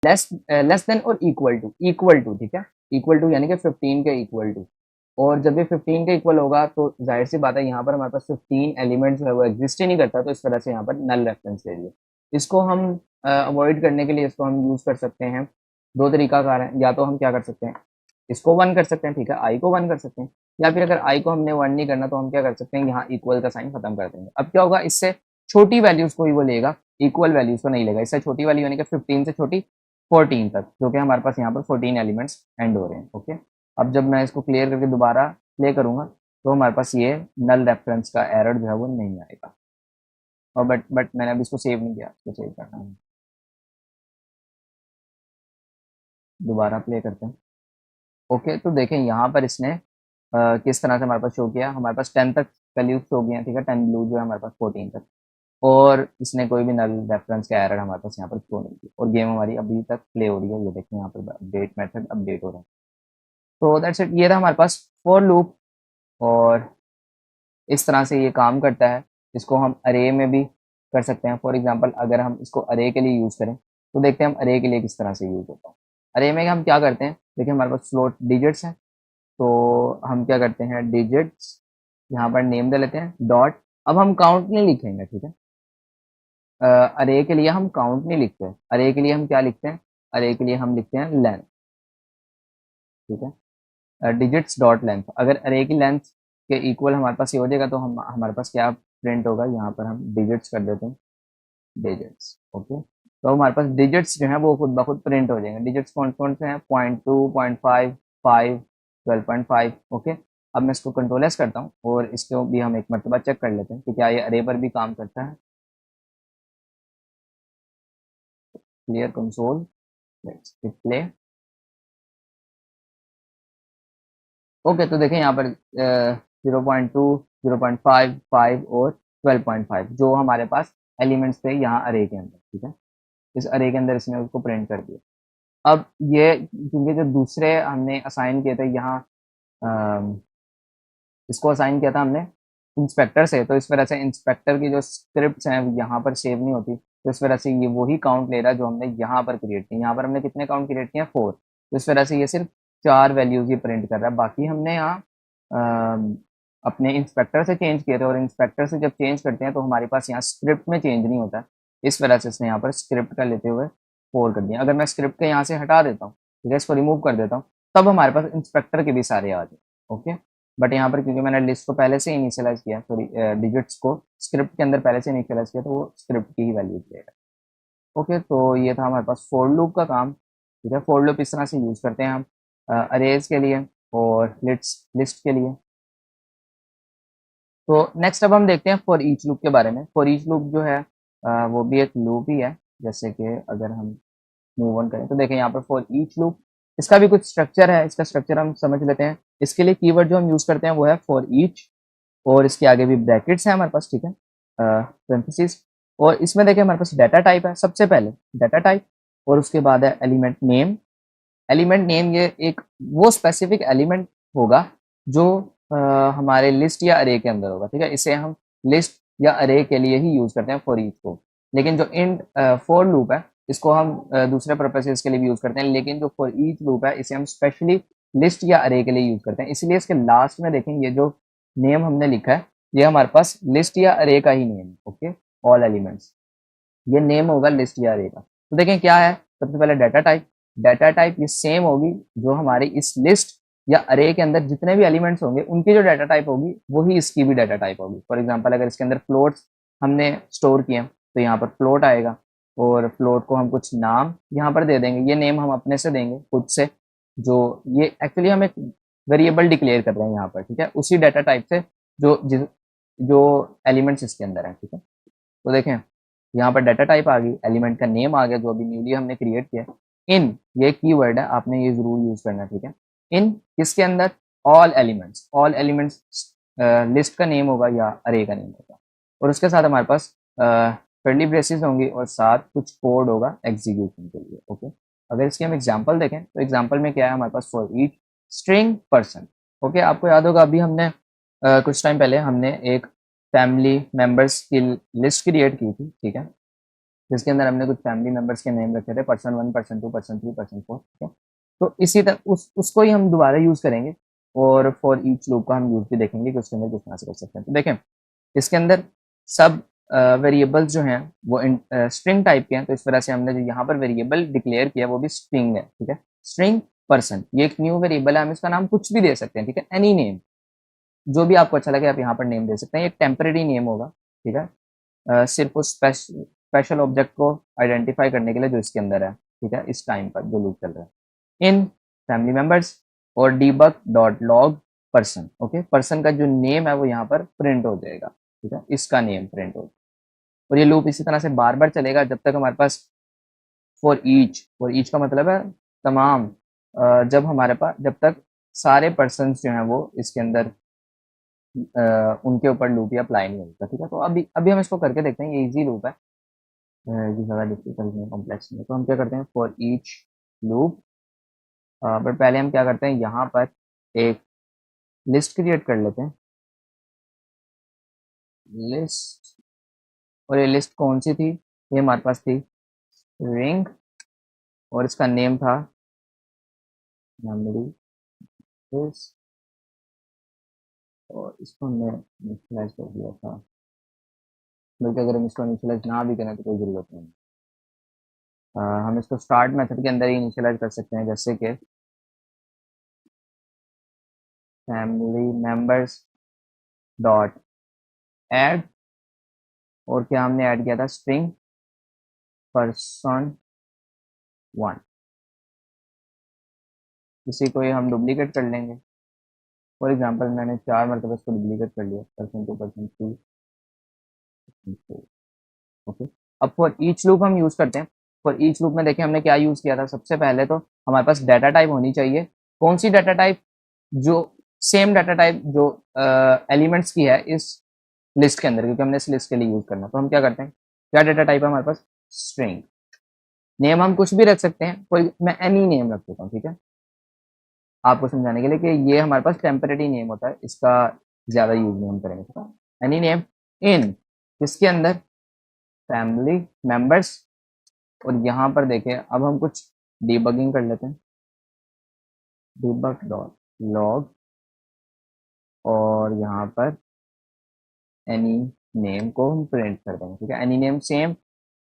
Less than और equal to, ठीक है, इक्वल टू यानी कि 15 के इक्वल टू। और जब ये 15 के इक्वल होगा तो जाहिर सी बात है यहाँ पर हमारे पास 15 एलिमेंट जो है वो एग्जिस्ट ही नहीं करता, तो इस तरह से यहाँ पर नल रेफरेंस ले लिया। इसको हम अवॉइड करने के लिए इसको हम यूज कर सकते हैं, दो तरीका कार है। या तो हम क्या कर सकते हैं, इसको वन कर सकते हैं, ठीक है, आई को वन कर सकते हैं। या फिर अगर आई को हमने वन नहीं करना तो हम क्या कर सकते हैं, यहाँ इक्वल का साइन खत्म कर देंगे। अब क्या होगा, इससे छोटी वैल्यूज को ही वो लेगा, इक्वल वैल्यूज को नहीं लेगा। इससे छोटी वाली यानी कि 15 से छोटी 14 तक, जो कि हमारे पास यहाँ पर 14 एलिमेंट्स एंड हो रहे हैं। ओके, अब जब मैं इसको क्लियर करके दोबारा प्ले करूंगा तो हमारे पास ये नल रेफरेंस का एरर जो है वो नहीं आएगा। और बट मैंने अभी इसको सेव नहीं किया, इसको सेव करना है, दोबारा प्ले करते हैं। ओके, तो देखें यहाँ पर इसने किस तरह से हमारे पास शो किया। हमारे पास 10 तक वैल्यूज शो किए हैं, ठीक है, 10 ब्लू जो है हमारे पास 14 तक, और इसने कोई भी नल रेफरेंस का एरर हमारे पास यहाँ पर शो नहीं किया। और गेम हमारी अभी तक प्ले हो रही है, ये देखिए यहाँ पर अपडेट मेथड अपडेट हो रहा है। तो दैट्स इट, ये था हमारे पास फॉर लूप, और इस तरह से ये काम करता है। इसको हम अरे में भी कर सकते हैं। फॉर एग्जांपल अगर हम इसको अरे के लिए यूज़ करें तो देखते हैं हम अरे के लिए किस तरह से यूज़ होता है। अरे में हम क्या करते हैं, देखिए हमारे पास फ्लोट डिजिट्स हैं, तो हम क्या करते हैं, डिजिट्स यहाँ पर नेम दे लेते हैं डॉट। अब हम काउंट नहीं लिखेंगे, ठीक है, अरे के लिए हम काउंट नहीं लिखते, अरे के लिए हम क्या लिखते हैं, अरे के लिए हम लिखते हैं लेंथ, ठीक है, डिजिट्स डॉट लेंथ। अगर अरे की लेंथ के इक्वल हमारे पास ये हो जाएगा तो हम हमारे पास क्या प्रिंट होगा, यहाँ पर हम डिजिट्स कर देते हैं, डिजिट्स। ओके, तो हमारे पास डिजिट्स जो है वो खुद ब खुद प्रिंट हो जाएंगे। डिजिट्स कौन कौन से हैं, 0.2, 0.5, 5, 12.5। ओके, अब मैं इसको कंट्रोल एस करता हूँ और इसको भी हम एक मरतबा चेक कर लेते हैं कि क्या ये अरे पर भी काम करता है। Clear console, let's hit play. Okay, तो देखें यहाँ पर 0.2, 0.5, 5 और 12.5 जो हमारे पास एलिमेंट्स थे यहाँ अरे के अंदर, ठीक है, इस अरे के अंदर इसने उसको प्रिंट कर दिया। अब ये क्योंकि जो दूसरे हमने असाइन किए थे यहाँ, अम, इसको असाइन किया था हमने इंस्पेक्टर से, तो इस वजह से इंस्पेक्टर की जो स्क्रिप्ट्स हैं यहाँ पर सेव नहीं होती, तो इस वजह से ये वही काउंट ले रहा है जो हमने यहाँ पर क्रिएट किया। यहाँ पर हमने कितने काउंट क्रिएट किए हैं, 4, तो इस वजह से ये सिर्फ 4 वैल्यूज ही प्रिंट कर रहा है। बाकी हमने यहाँ अपने इंस्पेक्टर से चेंज किए थे, और इंस्पेक्टर से जब चेंज करते हैं तो हमारे पास यहाँ स्क्रिप्ट में चेंज नहीं होता, इस वजह से इसने यहाँ पर स्क्रिप्ट का लेते हुए 4 कर दिया। अगर मैं स्क्रिप्ट के यहाँ से हटा देता हूँ, ठीक है, इसको रिमूव कर देता हूँ, तब हमारे पास इंस्पेक्टर के भी सारे आ जाए। ओके, बट यहाँ पर क्योंकि मैंने लिस्ट को पहले से इनिशियलाइज किया, सॉरी डिजिट्स को स्क्रिप्ट के अंदर पहले से इनिशियलाइज किया, तो वो स्क्रिप्ट की ही वैल्यू देगा। ओके, तो ये था हमारे पास फॉर लूप का काम, ठीक है। फॉर लूप इस तरह से यूज करते हैं हम अरेज के लिए और लिस्ट के लिए। तो नेक्स्ट अब हम देखते हैं फॉर ईच लूप के बारे में। फॉर ईच लूप जो है वो भी एक लूप ही है। जैसे कि अगर हम मूव ऑन करें तो देखें यहाँ पर फॉर ईच लूप, इसका भी कुछ स्ट्रक्चर है, इसका स्ट्रक्चर हम समझ लेते हैं। इसके लिए कीवर्ड जो हम यूज करते हैं वो है फॉर ईच, और इसके आगे भी ब्रैकेट्स हैं हमारे पास, ठीक है, पेरेंथेसिस। और इसमें देखिए हमारे पास डाटा टाइप है, सबसे पहले डाटा टाइप, और उसके बाद है एलिमेंट नेम। एलिमेंट नेम ये एक वो स्पेसिफिक एलिमेंट होगा जो हमारे लिस्ट या अरे के अंदर होगा, ठीक है। इसे हम लिस्ट या अरे के लिए ही यूज करते हैं फॉर ईच को। लेकिन जो इंट फॉर लूप है इसको हम दूसरे पर्पसेस के लिए भी यूज करते हैं, लेकिन जो फॉर ईच लूप है इसे हम स्पेशली लिस्ट या अरे के लिए यूज करते हैं। इसलिए इसके लास्ट में देखेंगे ये जो नेम हमने लिखा है ये हमारे पास लिस्ट या अरे का ही नेम है। ओके, ऑल एलिमेंट्स, ये नेम होगा लिस्ट या अरे का। तो देखें क्या है, सबसे पहले डाटा टाइप। डाटा टाइप ये सेम होगी जो हमारी इस लिस्ट या अरे के अंदर जितने भी एलिमेंट्स होंगे उनकी जो डाटा टाइप होगी वही इसकी भी डाटा टाइप होगी। फॉर एग्जांपल अगर इसके अंदर फ्लोट्स हमने स्टोर किए तो यहाँ पर फ्लोट आएगा, और फ्लोट को हम कुछ नाम यहाँ पर दे देंगे। ये नेम हम अपने से देंगे खुद से, जो ये एक्चुअली हम एक वेरिएबल डिक्लेयर कर रहे हैं यहाँ पर, ठीक है, उसी डाटा टाइप से जो एलिमेंट्स इसके अंदर है, ठीक है। तो देखें यहाँ पर डाटा टाइप आ गई, एलिमेंट का नेम आ गया जो अभी न्यूली हमने क्रिएट किया। इन ये कीवर्ड है, आपने ये जरूर यूज करना है, ठीक है। इन किसके अंदर, all elements, all elements list का नेम होगा या अरे का नेम होगा, और उसके साथ हमारे पास कर्ली ब्रेसेस होंगी और साथ कुछ कोड होगा एग्जीक्यूशन के लिए। ओके, अगर इसकी हम एग्जांपल देखें तो एग्जांपल में क्या है हमारे पास, for each string person. Okay, आपको याद होगा अभी हमने कुछ टाइम पहले हमने एक फैमिली मेंबर्स की लिस्ट क्रिएट की थी, ठीक है। जिसके अंदर हमने कुछ फैमिली मेंबर्स के नेम रखे थे, पर्सन 1, पर्सन 2, पर्सन 3, पर्सन 4, ठीक है। तो इसी तरह उसको ही हम दोबारा यूज़ करेंगे और फॉर ईच लूप का हम यूज़ भी देखेंगे कि उसके अंदर किस तरह से कर सकते हैं। तो देखें, इसके अंदर सब वेरिएबल्स जो हैं वो स्ट्रिंग टाइप के हैं, तो इस तरह से हमने जो यहाँ पर वेरिएबल डिक्लेयर किया वो भी स्ट्रिंग है, ठीक है। स्ट्रिंग पर्सन, ये एक न्यू वेरिएबल है, हम इसका नाम कुछ भी दे सकते हैं, ठीक है, एनी नेम, जो भी आपको अच्छा लगे आप यहाँ पर नेम दे सकते हैं। एक टेम्परेरी नेम होगा, ठीक है, सिर्फ उस स्पेशल ऑब्जेक्ट को आइडेंटिफाई करने के लिए जो इसके अंदर है, ठीक है, इस टाइम पर जो लूप चल रहा है। इन फैमिली मेंबर्स और debug dot log person, okay, person का जो नेम है वो यहाँ पर प्रिंट हो जाएगा, ठीक है, इसका नेम प्रिंट हो। और ये लूप इसी तरह से बार बार चलेगा जब तक हमारे पास फॉर ईच का मतलब है तमाम, जब हमारे पास, जब तक सारे पर्सन जो हैं वो इसके अंदर उनके ऊपर लूप या अप्लाई नहीं होता, ठीक है। तो अभी अभी हम इसको करके देखते हैं, ये इजी लूप है, ये ज़्यादा डिफिकल्ट नहीं, कॉम्प्लेक्स नहीं है। तो हम क्या करते हैं, फॉर ईच लूप, बट पहले हम क्या करते हैं, यहाँ पर एक लिस्ट क्रिएट कर लेते हैं, लिस्ट। और ये लिस्ट कौन सी थी, ये हमारे पास थी रिंग, और इसका नेम था मेमोरी दिस, और इसको हमने इनिशियलाइज कर दिया था, बल्कि अगर हम इसको इनिशियलाइज ना भी करें तो कोई ज़रूरत नहीं। हम इसको स्टार्ट मेथड के अंदर ही इनिशियलाइज कर सकते हैं, जैसे कि फैमिली मेंबर्स डॉट ऐड, और क्या हमने ऐड किया था, स्ट्रिंग पर्सन 1। इसी को ही हम डुप्लीकेट कर लेंगे। फॉर एग्जांपल मैंने 4 मरतबा इसको डुप्लीकेट कर लिया, पर्सन 2, पर्सन 3, ओके। अब फॉर ईच लूप हम यूज़ करते हैं। फॉर ईच लूप में देखिए हमने क्या यूज़ किया था, सबसे पहले तो हमारे पास डाटा टाइप होनी चाहिए। कौन सी डाटा टाइप, जो सेम डाटा टाइप जो एलिमेंट्स की है इस लिस्ट के अंदर, क्योंकि हमने इस लिस्ट के लिए यूज़ करना। तो हम क्या करते हैं, क्या डाटा टाइप है हमारे पास, स्ट्रिंग। नेम हम कुछ भी रख सकते हैं, कोई मैं एनी नेम रख देता हूँ, ठीक है, आपको समझाने के लिए कि ये हमारे पास टेम्परेरी नेम होता है, इसका ज़्यादा यूज़ नहीं हम करेंगे, ठीक है। एनी नेम इन, इसके अंदर फैमिली मेंबर्स, और यहाँ पर देखें अब हम कुछ डिबगिंग कर लेते हैं, डिबग डॉट लॉग, और यहाँ पर एनी नेम को हम प्रिंट कर देंगे, ठीक है, एनी नेम सेम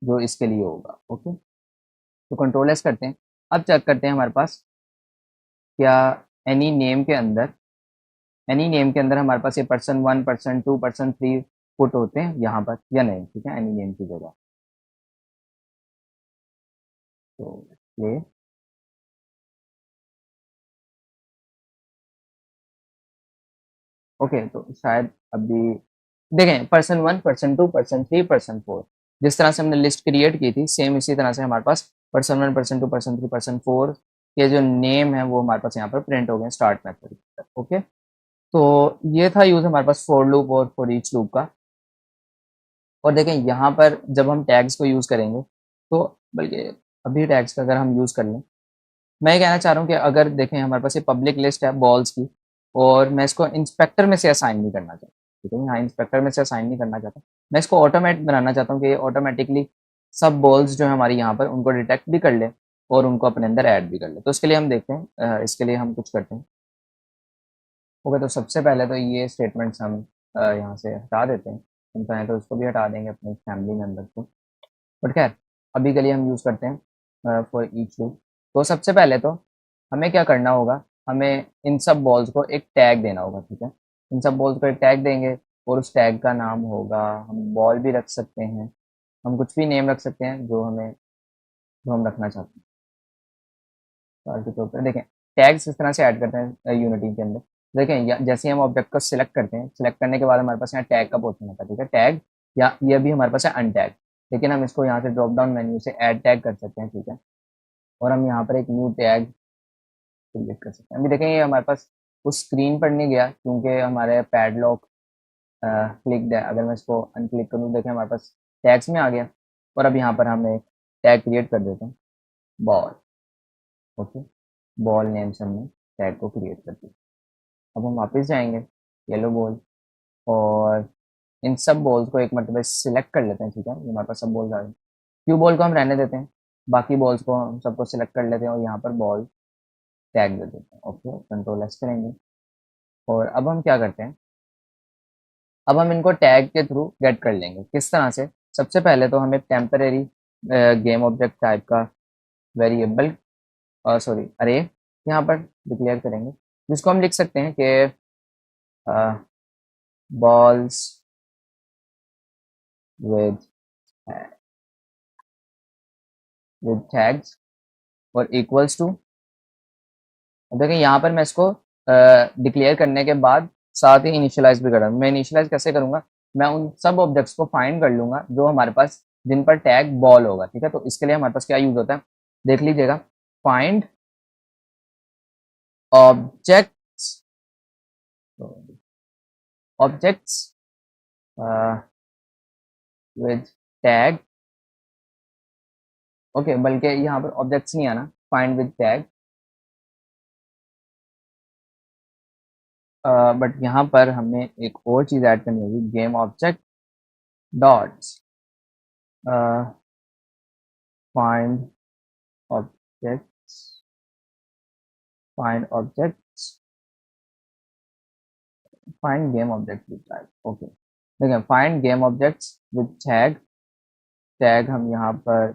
जो इसके लिए होगा, ओके। तो कंट्रोल एस करते हैं। अब चेक करते हैं हमारे पास क्या एनी नेम के अंदर, एनी नेम के अंदर हमारे पास ये पर्सन 1, पर्सन 2, पर्सन 3 पुट होते हैं यहाँ पर या नहीं, ठीक है, एनी नेम की जगह। तो ये ओके, तो शायद अभी देखें, पर्सन 1, पर्सन 2, पर्सन 3, पर्सन 4, जिस तरह से हमने लिस्ट क्रिएट की थी सेम इसी तरह से हमारे पास पर्सन 1, पर्सन 2, पर्सन 3, पर्सन 4 के जो नेम है वो हमारे पास यहाँ पर प्रिंट हो गए स्टार्ट मेथड, ओके। तो ये था यूज़ हमारे पास फॉर लूप और फॉर ईच लूप का। और देखें यहाँ पर जब हम टैग्स को यूज़ करेंगे, तो बल्कि अभी टैग्स का अगर हम यूज़ कर लें, मैं ये कहना चाह रहा हूँ कि अगर देखें हमारे पास ये पब्लिक लिस्ट है बॉल्स की, और मैं इसको इंस्पेक्टर में से असाइन नहीं करना चाहता, ठीक है, यहाँ इंस्पेक्टर में से असाइन नहीं करना चाहता, मैं इसको ऑटोमेट बनाना चाहता हूँ कि ये ऑटोमेटिकली सब बॉल्स जो है हमारी यहाँ पर उनको डिटेक्ट भी कर ले और उनको अपने अंदर ऐड भी कर ले। तो इसके लिए हम देखते हैं, इसके लिए हम कुछ करते हैं। ओके, तो सबसे पहले तो ये स्टेटमेंट्स हम यहाँ से हटा देते हैं, हम चाहें तो इसको भी हटा देंगे अपने फैमिली मेम्बर को, बट खैर अभी के लिए हम यूज़ करते हैं फॉर ईच लूप। तो सबसे पहले तो हमें क्या करना होगा, हमें इन सब बॉल्स को एक टैग देना होगा, ठीक है, इन सब बॉल्स को एक टैग देंगे, और उस टैग का नाम होगा, हम बॉल भी रख सकते हैं, हम कुछ भी नेम रख सकते हैं जो हम रखना चाहते हैं। मिसाल के तौर पर देखें, टैग्स इस तरह से ऐड करते हैं यूनिटी के अंदर। देखें जैसे ही हम ऑब्जेक्ट को सिलेक्ट करते हैं, सिलेक्ट करने के बाद हमारे पास यहाँ टैग का पोर्शन होता है, ठीक है, टैग, या ये भी हमारे पास है अनटैग, लेकिन हम इसको यहाँ से ड्रॉप डाउन मेन्यू से ऐड टैग कर सकते हैं, ठीक है, और हम यहाँ पर एक न्यू टैग क्रिएट कर सकते हैं। अभी देखें ये हमारे पास उस स्क्रीन पर नहीं गया क्योंकि हमारे पैडलॉक क्लिक्ड है। अगर मैं इसको अनक्लिक करूँ, देखें हमारे पास टैग्स में आ गया, और अब यहाँ पर हम एक टैग क्रिएट कर देते हैं, बॉल, ओके, बॉल नेम से हमने टैग को क्रिएट कर दिया। अब हम वापस जाएंगे येलो बॉल, और इन सब बॉल्स को एक मरतबा सिलेक्ट कर लेते हैं, ठीक है, ये हमारे पास सब बॉल्स आ गए। क्यू बॉल को हम रहने देते हैं, बाकी बॉल्स को हम सबको सिलेक्ट कर लेते हैं और यहाँ पर बॉल टैग दे देते हैं। ओके, कंट्रोल एस करेंगे और अब हम क्या करते हैं, अब हम इनको टैग के थ्रू गेट कर लेंगे। किस तरह से? सबसे पहले तो हमें टेम्परेरी गेम ऑब्जेक्ट टाइप का वेरिएबल, सॉरी अरे, यहाँ पर डिक्लेयर करेंगे, जिसको हम लिख सकते हैं कि बॉल्स विद टैग्स और इक्वल्स टू। देखिए यहाँ पर मैं इसको डिक्लेयर करने के बाद साथ ही इनिशियलाइज भी कर रहा हूँ। मैं इनिशियलाइज कैसे करूंगा, मैं उन सब ऑब्जेक्ट्स को फाइंड कर लूंगा जो हमारे पास, जिन पर टैग बॉल होगा। ठीक है, तो इसके लिए हमारे पास क्या यूज होता है, देख लीजिएगा, find objects, objects with tag. Okay, बल्कि यहाँ पर ऑब्जेक्ट्स नहीं आना, फाइंड विद टैग, बट यहाँ पर हमें एक और चीज ऐड करनी होगी, game object dots find objects, find objects, find game object with tag. Okay, देखिए find game objects with tag, tag हम यहाँ पर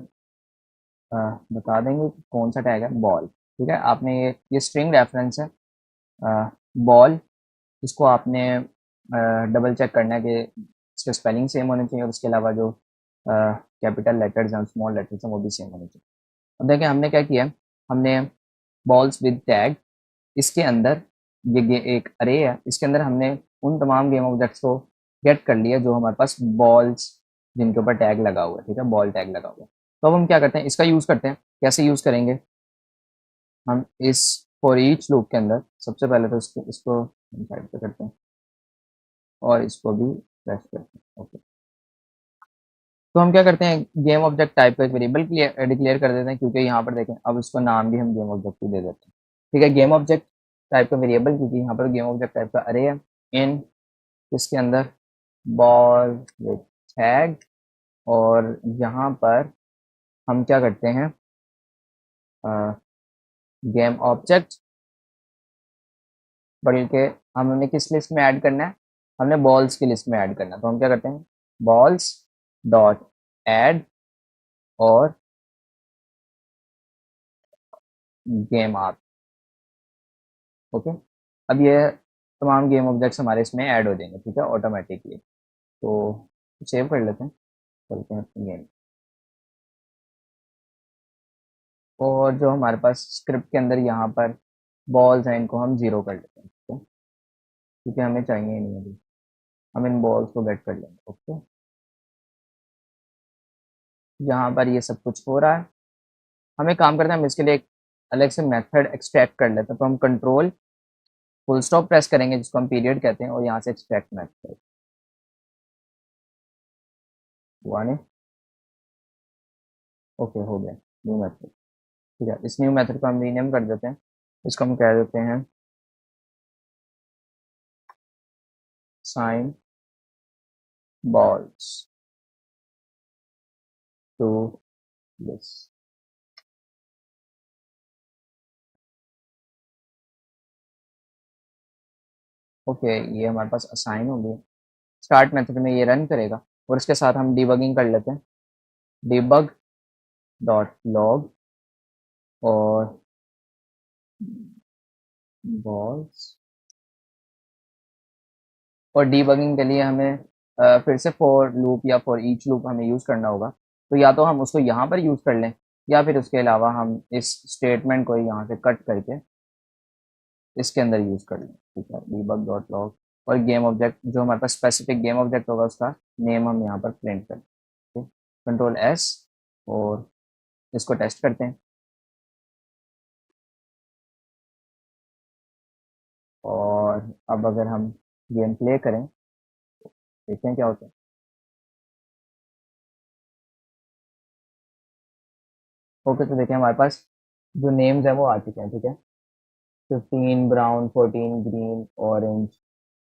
बता देंगे कि कौन सा टैग है, बॉल। ठीक है, आपने ये स्ट्रिंग रेफरेंस है बॉल, इसको आपने डबल चेक करना है कि इसके स्पेलिंग सेम होने चाहिए और उसके अलावा जो कैपिटल लेटर्स हैं, स्मॉल लेटर्स हैं, वो भी सेम होने चाहिए। अब देखिए हमने क्या किया, हमने बॉल्स विद टैग, इसके अंदर ये एक अरे है, इसके अंदर हमने उन तमाम गेम ऑब्जेक्ट्स को गेट कर लिया जो हमारे पास बॉल्स, जिनके ऊपर टैग लगा हुआ है। ठीक है, बॉल टैग लगा हुआ है। तो अब हम क्या करते हैं, इसका यूज करते हैं। कैसे यूज करेंगे, हम इस फॉर ईच लूप के अंदर सबसे पहले तो इसको साइड पे करते हैं और इसको भी प्रेस करते हैं। ओके, तो हम क्या करते हैं, गेम ऑब्जेक्ट टाइप का एक वेरिएबल डिक्लेयर कर देते हैं, क्योंकि यहाँ पर देखें अब इसको नाम भी हम गेम ऑब्जेक्ट ही दे देते हैं। ठीक है, गेम ऑब्जेक्ट टाइप का वेरिएबल, क्योंकि यहाँ पर गेम ऑब्जेक्ट टाइप का अरे है, इन इसके अंदर बॉल विथ टैग, और यहाँ पर हम क्या करते हैं, गेम ऑब्जेक्ट, बल्कि हमने किस लिस्ट में ऐड करना है, हमने बॉल्स की लिस्ट में ऐड करना है। तो हम क्या करते हैं, बॉल्स डॉट ऐड और गेम आप। ओके, अब ये तमाम गेम ऑब्जेक्ट्स हमारे इसमें ऐड हो जाएंगे। ठीक है, ऑटोमेटिकली। तो सेव कर लेते हैं, चलते हैं अपनी गेम, और जो हमारे पास स्क्रिप्ट के अंदर यहाँ पर बॉल्स हैं, इनको हम जीरो कर लेते हैं। ठीक है, क्योंकि हमें चाहिए ही नहीं अभी, हम इन बॉल्स को गेट कर लेंगे। ओके, यहाँ पर ये सब कुछ हो रहा है, हमें काम करना है, हम इसके लिए एक अलग से मेथड एक्सट्रैक्ट कर लेते हैं। तो हम कंट्रोल फुल स्टॉप प्रेस करेंगे, जिसको हम पीरियड कहते हैं, और यहाँ से एक्सट्रैक्ट मेथड हुआ नहीं। ओके, हो गया न्यू मेथड। ठीक है, इस न्यू मेथड को हम रीनेम कर देते हैं, इसको हम कह देते हैं sign balls to this. Okay, ये हमारे पास असाइन हो गया, स्टार्ट मेथड में ये रन करेगा, और इसके साथ हम डिबगिंग कर लेते हैं, डिबग डॉट लॉग और बॉल्स। और डीबगिंग के लिए हमें फिर से फॉर लूप या फॉर ईच लूप हमें यूज़ करना होगा। तो या तो हम उसको यहाँ पर यूज़ कर लें, या फिर उसके अलावा हम इस स्टेटमेंट को यहाँ से कट करके इसके अंदर यूज़ कर लें। ठीक है, डीबग डॉट लॉग और गेम ऑब्जेक्ट, जो हमारे पास स्पेसिफिक गेम ऑब्जेक्ट होगा उसका नेम हम यहाँ पर प्रिंट करें। ठीक, कंट्रोल एस, और इसको टेस्ट करते हैं, और अब अगर हम गेम प्ले करें, देखते हैं क्या होता है। ओके, तो देखिए हमारे पास जो नेम्स है वो आ चुके हैं। ठीक है, 15 ब्राउन, 14 ग्रीन, ऑरेंज,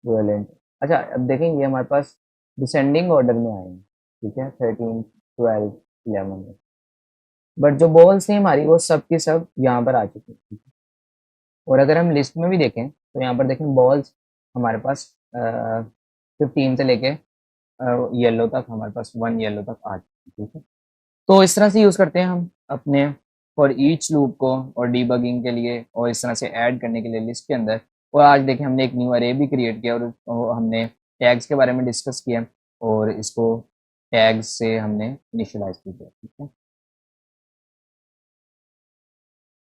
वायलेंट। अच्छा, अब देखें ये हमारे पास डिसेंडिंग ऑर्डर में आए हैं। ठीक है, 13, 12, 11 है। बट जो बॉल्स थी हमारी वो सब की सब यहाँ पर आ चुकी है। और अगर हम लिस्ट में भी देखें तो यहाँ पर देखें बॉल्स हमारे पास 15 से लेके येलो तक, हमारे पास 1 येलो तक आ चुकी है। ठीक है, तो इस तरह से यूज़ करते हैं हम अपने फॉर ईच लूप को, और डीबगिंग के लिए, और इस तरह से ऐड करने के लिए लिस्ट के अंदर। और आज देखें हमने एक न्यू अरे भी क्रिएट किया, और हमने टैग्स के बारे में डिस्कस किया, और इसको टैग्स से हमने इनिशियलाइज किया। ठीक है।